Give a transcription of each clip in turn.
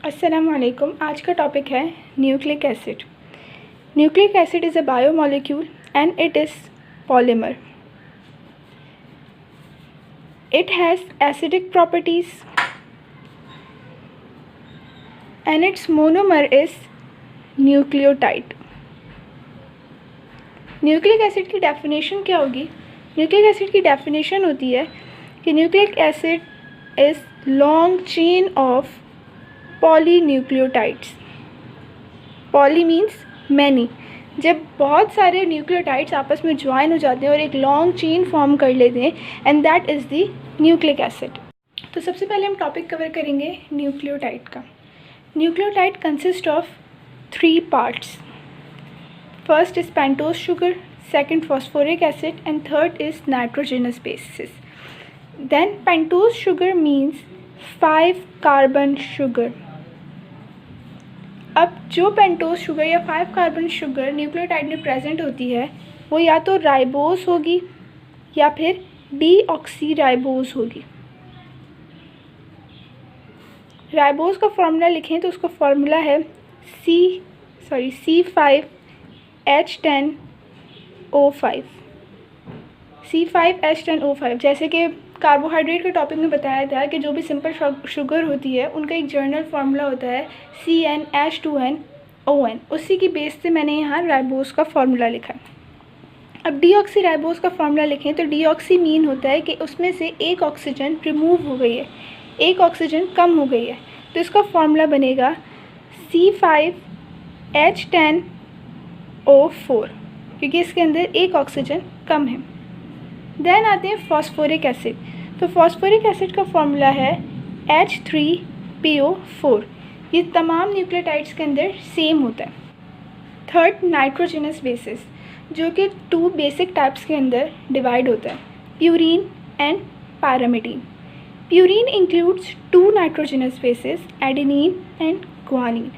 अस्सलामुअलैकुम। आज का टॉपिक है nucleic acid. Nucleic acid is a biomolecule and it is polymer. It has acidic properties and its monomer is nucleotide. Nucleic acid की definition क्या होगी? Nucleic acid की definition होती है कि nucleic acid is long chain of polynucleotides. Poly means many. जब बहुत सारे न्यूक्लियोटाइड्स आपस में ज्वाइन हो जाते हैं और एक लॉन्ग चेन फॉर्म कर लेते हैं, and that is the nucleic acid. तो सबसे पहले हम टॉपिक कवर करेंगे न्यूक्लियोटाइड का. Nucleotide consist of 3 parts. First is pentose sugar, second phosphoric acid and third is nitrogenous bases. Then pentose sugar means 5 carbon sugar. अब जो pentose sugar या 5 carbon sugar nucleotide में प्रेजेंट होती है वो या तो राइबोस होगी या फिर डीऑक्सीराइबोस होगी. राइबोस का फॉर्मूला लिखें तो उसका फॉर्मूला है C5H10O5. C5H10O5. जैसे कि कार्बोहाइड्रेट के टॉपिक में बताया था कि जो भी सिंपल शुगर होती है उनका एक जर्नल फार्मूला होता है CnH2nOn. उसी की बेस से मैंने यहाँ राइबोस का फार्मूला लिखा. अब डीऑक्सी राइबोस का फार्मूला लिखें तो डीऑक्सी मीन होता है कि उसमें से एक ऑक्सीजन रिमूव हो गई है, एक ऑक्सीजन कम हो गई है. तो इसका फार्मूला बनेगा C5H10O4 क्योंकि इसके अंदर एक ऑक्सीजन कम है. देन आते हैं फॉस्फोरिक एसिड. तो फॉस्फोरिक एसिड का फॉर्मूला है H3PO4. ये तमाम न्यूक्लियोटाइड्स के अंदर सेम होता है. थर्ड नाइट्रोजनस बेसिस जो कि 2 बेसिक टाइप्स के अंदर डिवाइड होता है, purine and pyrimidine. Purine includes 2 nitrogenous bases, adenine and guanine,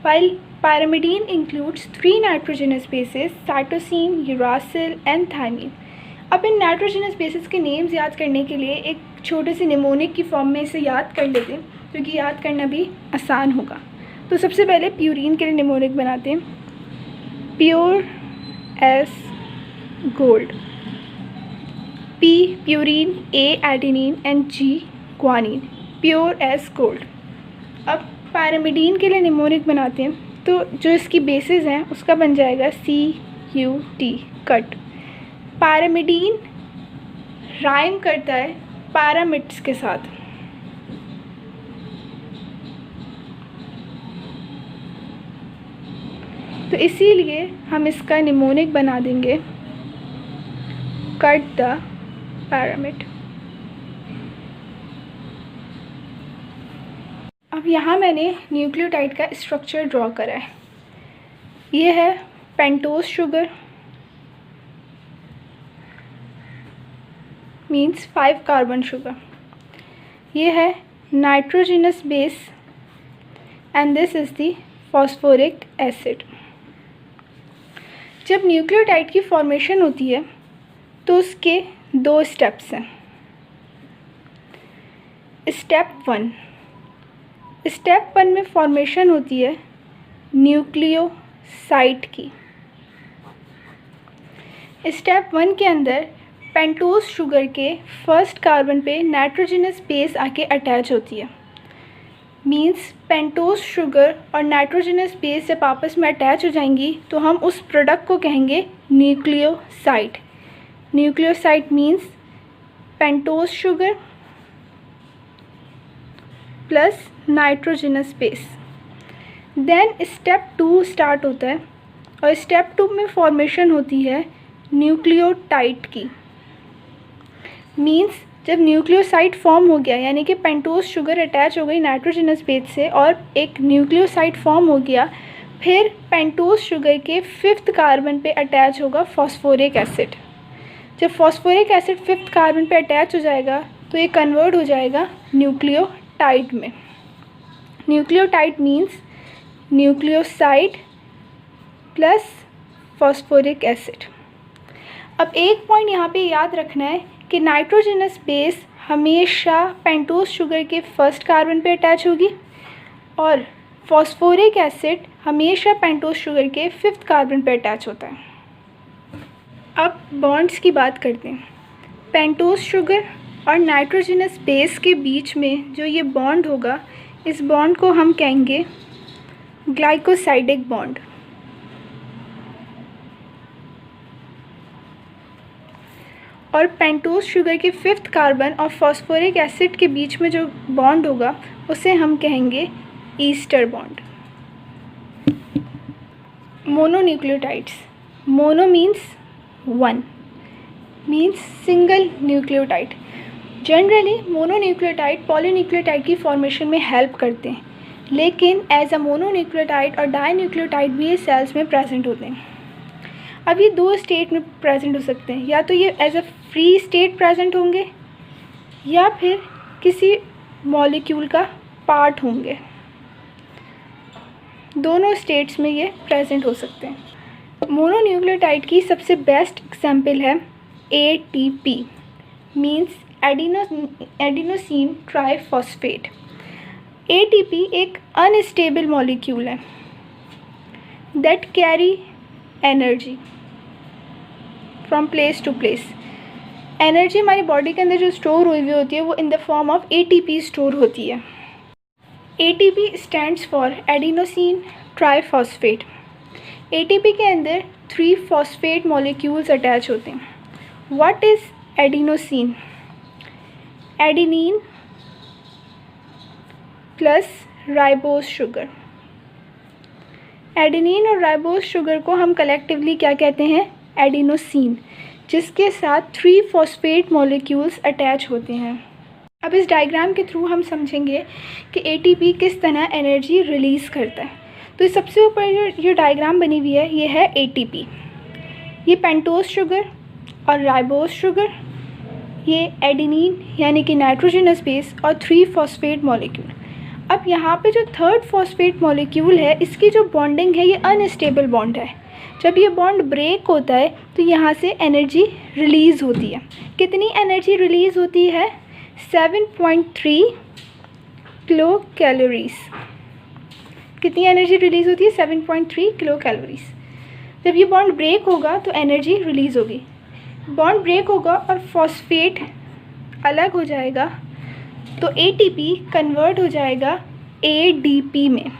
while pyrimidine includes 3 nitrogenous bases, cytosine, uracil and thymine. अब इन नाइट्रोजनस बेसिस के नेम्स याद करने के लिए एक छोटे से निमोनिक की फॉर्म में इसे याद कर लेते हैं क्योंकि याद करना भी आसान होगा. तो सबसे पहले प्यूरीन के लिए निमोनिक बनाते हैं. Pure S gold, P purine, A adenine and G guanine, pure S gold. अब पैरामिडीन के लिए निमोनिक बनाते हैं तो जो इसकी बेसिस हैं उसका बन जाएगा CUT कट. पैरामिडीन राइम करता है पैरामिड्स के साथ. तो इसीलिए हम इसका निमोनिक बना देंगे कट द पैरामिड. अब यहाँ मैंने न्यूक्लियोटाइड का स्ट्रक्चर ड्रॉ करा है. ये है pentose sugar means 5 carbon sugar. ये है nitrogenous base and this is the phosphoric acid. जब न्यूक्लियोटाइड की फॉर्मेशन होती है तो उसके 2 स्टेप्स हैं. स्टेप 1 में फॉर्मेशन होती है न्यूक्लियोसाइड की. स्टेप 1 के अंदर पेंटोज शुगर के फर्स्ट कार्बन पे नाइट्रोजनस बेस आके अटैच होती है. मीन्स पेंटोज शुगर और नाइट्रोजनस बेस जब आपस में अटैच हो जाएंगी तो हम उस प्रोडक्ट को कहेंगे nucleoside. Nucleoside means pentose sugar plus nitrogenous base. Then step 2 start होता है और स्टेप 2 में फॉर्मेशन होती है न्यूक्लियोटाइड की. मीन्स जब न्यूक्लियोसाइड फॉर्म हो गया यानी कि पेंटोज शुगर अटैच हो गई नाइट्रोजनस बेस से और एक न्यूक्लियोसाइड फॉर्म हो गया, फिर पेंटोज शुगर के 5th कार्बन पे अटैच होगा फॉस्फोरिक एसिड. जब फॉस्फोरिक एसिड 5th कार्बन पे अटैच हो जाएगा तो ये कन्वर्ट हो जाएगा न्यूक्लियोटाइड में. Nucleotide means nucleoside plus phosphoric acid. अब एक पॉइंट यहाँ पे याद रखना है कि नाइट्रोजनस बेस हमेशा पेंटोज शुगर के फर्स्ट कार्बन पे अटैच होगी और फॉस्फोरिक एसिड हमेशा पेंटोस शुगर के 5th कार्बन पे अटैच होता है। अब बॉन्ड्स की बात करते हैं। पेंटोस शुगर और नाइट्रोजनस बेस के बीच में जो ये बॉन्ड होगा, इस बॉन्ड को हम कहेंगे ग्लाइकोसाइडिक बॉन्ड। और पेंटोस शुगर के 5th कार्बन और फॉस्फोरिक एसिड के बीच में जो बॉन्ड होगा उसे हम कहेंगे ester bond. Mononucleotides. Mono means one, means single nucleotide. Generally mononucleotide polynucleotide की फॉर्मेशन में हेल्प करते हैं, लेकिन एज अ मोनोन्यूक्लियोटाइड और डाइन्यूक्लियोटाइड भी ये सेल्स में प्रेजेंट होते हैं। अब ये 2 स्टेट में प्रेजेंट हो सकते हैं, या तो ये as a free state present होंगे या फिर किसी मॉलिक्यूल का पार्ट होंगे। दोनों स्टेट्स में ये प्रेजेंट हो सकते हैं। मोनोन्यूक्लियोटाइड की सबसे बेस्ट एग्जाम्पल है ATP, means adenosine triphosphate. ATP एक अनस्टेबल मॉलिक्यूल है that carry energy from place to place. Energy हमारी बॉडी के अंदर जो स्टोर हुई हुई होती है वो in the form of ATP store होती है। ATP stands for adenosine triphosphate. ATP के अंदर 3 फॉस्फेट मॉलिक्यूल्स अटैच होते हैं। What is adenosine? Adenine plus ribose sugar. Adenine और राइबोस शुगर को हम कलेक्टिवली क्या कहते हैं? एडिनोसिन, जिसके साथ 3 फॉस्फेट मॉलिक्यूल्स अटैच होते हैं। अब इस डायग्राम के थ्रू हम समझेंगे कि ATP किस तरह एनर्जी रिलीज़ करता है। तो सबसे ऊपर जो डायग्राम बनी हुई है ये है ATP, ये पेंटोस शुगर और राइबोस शुगर, ये एडेनिन यानी कि नाइट्रोजनस बेस और 3 फॉस्फेट मॉलिक्यूल। अब यहाँ पे जो 3rd फॉस्फेट मॉलिक्यूल है इसकी जो बॉन्डिंग है ये अनस्टेबल बॉन्ड है। जब ये बॉन्ड ब्रेक होता है तो यहाँ से एनर्जी रिलीज़ होती है। कितनी एनर्जी रिलीज़ होती है? 7.3 किलो कैलोरीज। कितनी एनर्जी रिलीज़ होती है? 7.3 किलो कैलोरीज। जब ये बॉन्ड ब्रेक होगा तो एनर्जी रिलीज़ होगी। बॉन्ड ब्रेक होगा और फॉस्फेट अलग हो जाएगा तो ATP कन्वर्ट हो जाएगा ADP में।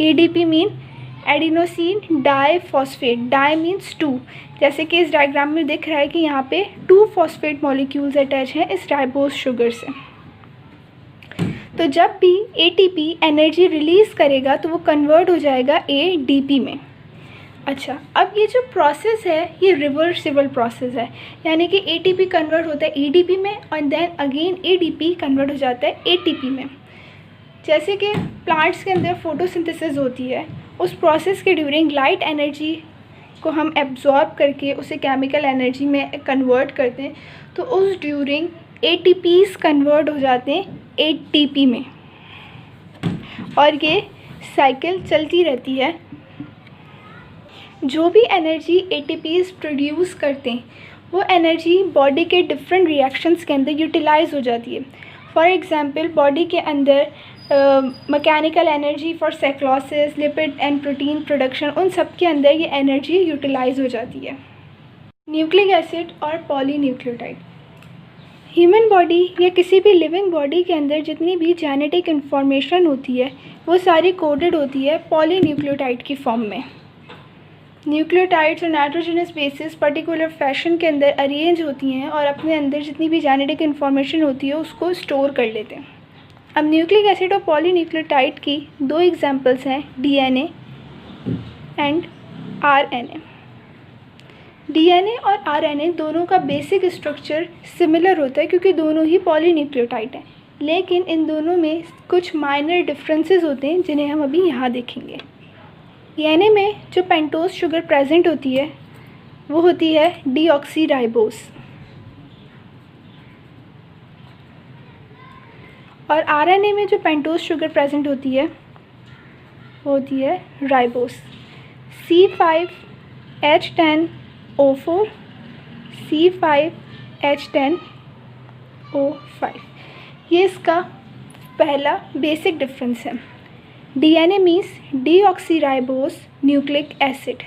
ADP mean adenosine diphosphate. Di means 2, जैसे कि इस डायग्राम में दिख रहा है कि यहाँ पे 2 फॉस्फेट मॉलिक्यूल्स अटैच हैं इस राइबोस शुगर से। तो जब भी ATP एनर्जी रिलीज़ करेगा तो वो कन्वर्ट हो जाएगा ADP में। अच्छा, अब ये जो प्रोसेस है ये रिवर्सिबल प्रोसेस है, यानी कि ATP कन्वर्ट होता है ADP में और देन अगेन ADP कन्वर्ट हो जाता है ATP में। जैसे कि प्लांट्स के अंदर फोटोसिंथेसिस होती है, उस प्रोसेस के ड्यूरिंग लाइट एनर्जी को हम एब्जॉर्ब करके उसे केमिकल एनर्जी में कन्वर्ट करते हैं, तो उस ड्यूरिंग ATPs कन्वर्ट हो जाते हैं ATP में और ये साइकिल चलती रहती है। जो भी एनर्जी ATPs प्रोड्यूस करते हैं वो एनर्जी बॉडी के डिफरेंट रिएक्शंस के अंदर यूटिलाइज हो जाती है। फॉर एग्जांपल बॉडी के अंदर mechanical energy for cyclosis, lipid and protein production, उन सब के अंदर ये एनर्जी यूटिलाइज हो जाती है। न्यूक्लिक एसिड और पॉलीन्यूक्लियोटाइड। ह्यूमन बॉडी या किसी भी लिविंग बॉडी के अंदर जितनी भी जेनेटिक इन्फॉर्मेशन होती है वो सारी कोडेड होती है पॉलीन्यूक्लियोटाइड की फॉर्म में। न्यूक्लियोटाइड्स और नाइट्रोजनस बेसिस पर्टिकुलर फैशन के अंदर अरेंज होती हैं और अपने अंदर जितनी भी जेनेटिक इन्फॉर्मेशन होती है उसको स्टोर कर लेते हैं। अब न्यूक्लिक एसिड और पॉलीन्यूक्लियोटाइड की 2 एग्जांपल्स हैं, DNA एंड RNA। DNA और RNA दोनों का बेसिक स्ट्रक्चर सिमिलर होता है क्योंकि दोनों ही पॉलीन्यूक्लियोटाइड हैं, लेकिन इन दोनों में कुछ माइनर डिफरेंसेस होते हैं जिन्हें हम अभी यहाँ देखेंगे। DNA में जो पेंटोस शुगर प्रेजेंट होती है वो होती है डीऑक्सीराइबोस और RNA में जो पेंटोस शुगर प्रेजेंट होती है वो होती है राइबोस। C5H10O4 C5H10O5, ये इसका पहला बेसिक डिफरेंस है। DNA means deoxyribose nucleic acid,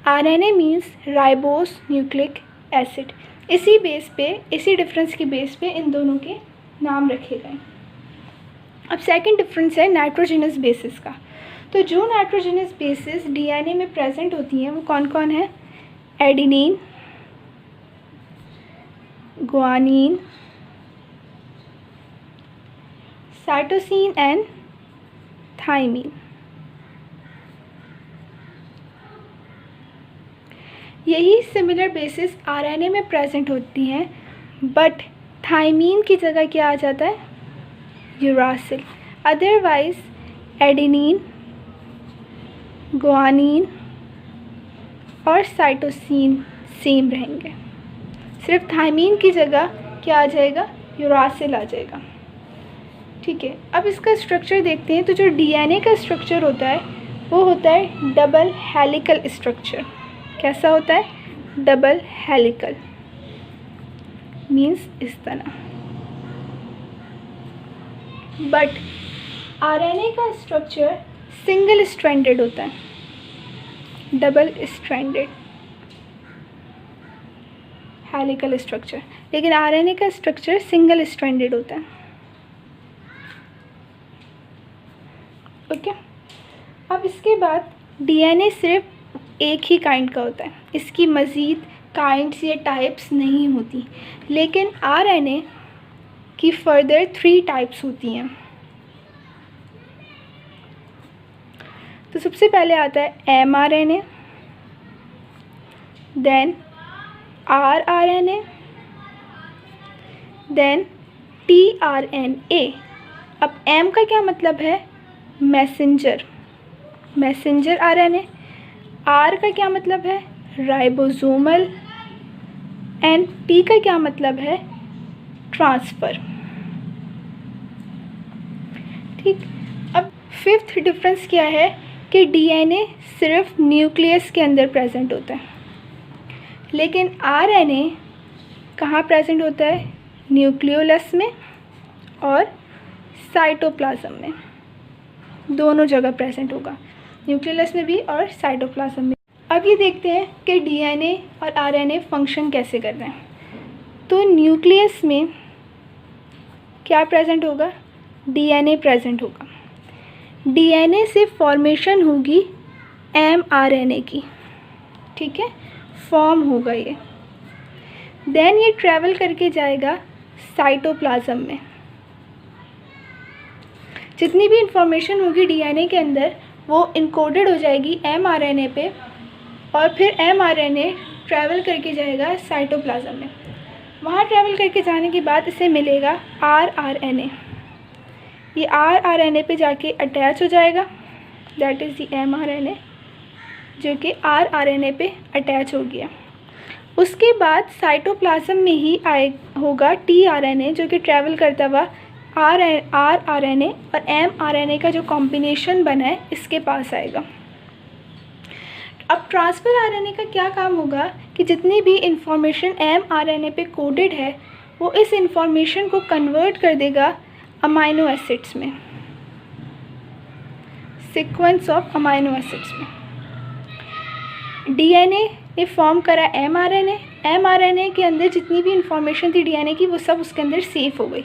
RNA means ribose nucleic acid। इसी बेस पे, इसी डिफरेंस की बेस पे इन दोनों के नाम रखे गए। अब सेकंड डिफरेंस है नाइट्रोजनस बेसिस का। तो जो नाइट्रोजनस बेसिस DNA में प्रेजेंट होती हैं वो कौन कौन है? Adenine, guanine, cytosine and thymine. यही सिमिलर बेसिस RNA में प्रेजेंट होती हैं, बट थाइमीन की जगह क्या आ जाता है? यूरासिल। अदरवाइज एडिनिन, गुआनिन और साइटोसिन सेम रहेंगे, सिर्फ थाइमीन की जगह क्या आ जाएगा? यूरासिल आ जाएगा। ठीक है, अब इसका स्ट्रक्चर देखते हैं। तो जो DNA का स्ट्रक्चर होता है वो होता है डबल हेलिकल स्ट्रक्चर। कैसा होता है? डबल हेलिकल, मीन्स इस तरह। बट RNA का स्ट्रक्चर सिंगल स्ट्रैंडेड होता है, डबल स्ट्रैंडेड हेलिकल स्ट्रक्चर, लेकिन RNA का स्ट्रक्चर सिंगल स्ट्रैंडेड होता है। ओके, अब इसके बाद DNA सिर्फ एक ही काइंड का होता है, इसकी मज़ीद काइंड्स या टाइप्स नहीं होती, लेकिन RNA की फर्दर 3 टाइप्स होती हैं। तो सबसे पहले आता है mRNA, then rRNA, then tRNA। अब M का क्या मतलब है? Messenger, messenger RNA। R का क्या मतलब है? राइबोसोमल। एंड T का क्या मतलब है? ट्रांसफ़र। ठीक, अब फिफ्थ डिफरेंस क्या है कि DNA सिर्फ न्यूक्लियस के अंदर प्रेजेंट होता है, लेकिन RNA कहाँ प्रेजेंट होता है? न्यूक्लियोलस में और साइटोप्लाज्म में, दोनों जगह प्रेजेंट होगा, न्यूक्लियस में भी और साइटोप्लाज्म में। अब ये देखते हैं कि DNA और RNA फंक्शन कैसे कर रहे हैं। तो न्यूक्लियस में क्या प्रेजेंट होगा? DNA प्रेजेंट होगा। DNA से फॉर्मेशन होगी mRNA की, ठीक है, फॉर्म होगा ये। देन ये ट्रैवल करके जाएगा साइटोप्लाज्म में। जितनी भी इंफॉर्मेशन होगी DNA के अंदर वो इनकोडेड हो जाएगी mRNA पे, और फिर mRNA ट्रैवल करके जाएगा साइटोप्लाज्म में। वहाँ ट्रैवल करके जाने के बाद इसे मिलेगा rRNA। ये rRNA पे जाके अटैच हो जाएगा, दैट इज़ दी mRNA, जो कि rRNA पे अटैच हो गया। उसके बाद साइटोप्लाज्म में ही होगा tRNA, जो कि ट्रैवल करता हुआ rRNA और mRNA का जो कॉम्बिनेशन बना है इसके पास आएगा। अब ट्रांसफ़र RNA का क्या काम होगा कि जितनी भी इंफॉर्मेशन mRNA पे कोडेड है वो इस इंफॉर्मेशन को कन्वर्ट कर देगा अमाइनो एसिड्स में, सीक्वेंस ऑफ अमाइनो एसिड्स में। DNA ने फॉर्म करा mRNA के अंदर जितनी भी इंफॉर्मेशन थी DNA की वो सब उसके अंदर सेव हो गई।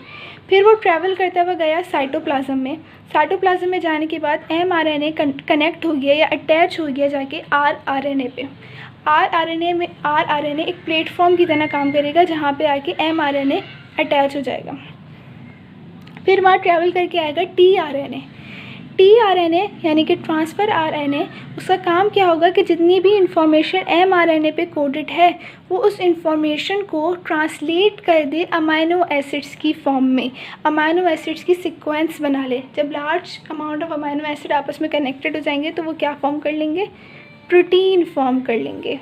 फिर वो ट्रैवल करता हुआ गया साइटोप्लाज्म में। साइटोप्लाज्म में जाने के बाद mRNA कनेक्ट हो गया या अटैच हो गया जाके rRNA पे। rRNA एक प्लेटफॉर्म की तरह काम करेगा जहाँ पे आके mRNA अटैच हो जाएगा। फिर वहाँ ट्रैवल करके आएगा tRNA यानी कि ट्रांसफ़र RNA। उसका काम क्या होगा कि जितनी भी इंफॉर्मेशन mRNA पे कोडेड है वो उस इंफॉर्मेशन को ट्रांसलेट कर दे अमाइनो एसिड्स की फॉर्म में, अमाइनो एसिड्स की सीक्वेंस बना ले। जब large amount of amino acid आपस में कनेक्टेड हो जाएंगे तो वो क्या फॉर्म कर लेंगे? प्रोटीन फॉर्म कर लेंगे।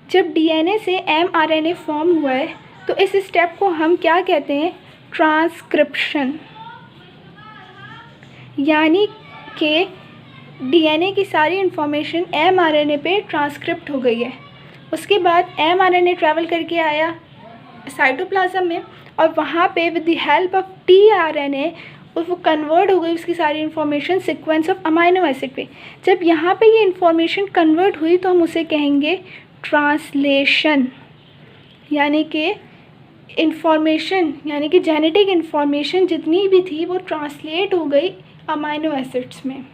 जब DNA से mRNA फॉर्म हुआ है तो इस स्टेप को हम क्या कहते हैं? ट्रांसक्रिप्शन। यानी कि DNA की सारी इंफॉर्मेशन mRNA पे ट्रांसक्रिप्ट हो गई है। उसके बाद mRNA ट्रैवल करके आया साइटोप्लाज्म में और वहाँ पे with the help of tRNA और वो कन्वर्ट हो गई उसकी सारी information sequence of amino acid पे। जब यहाँ पे ये इन्फॉर्मेशन कन्वर्ट हुई तो हम उसे कहेंगे ट्रांसलेशन, यानी कि इन्फॉर्मेशन यानी कि जेनेटिक इन्फॉर्मेशन जितनी भी थी वो ट्रांसलेट हो गई अमाइनो एसिड्स में।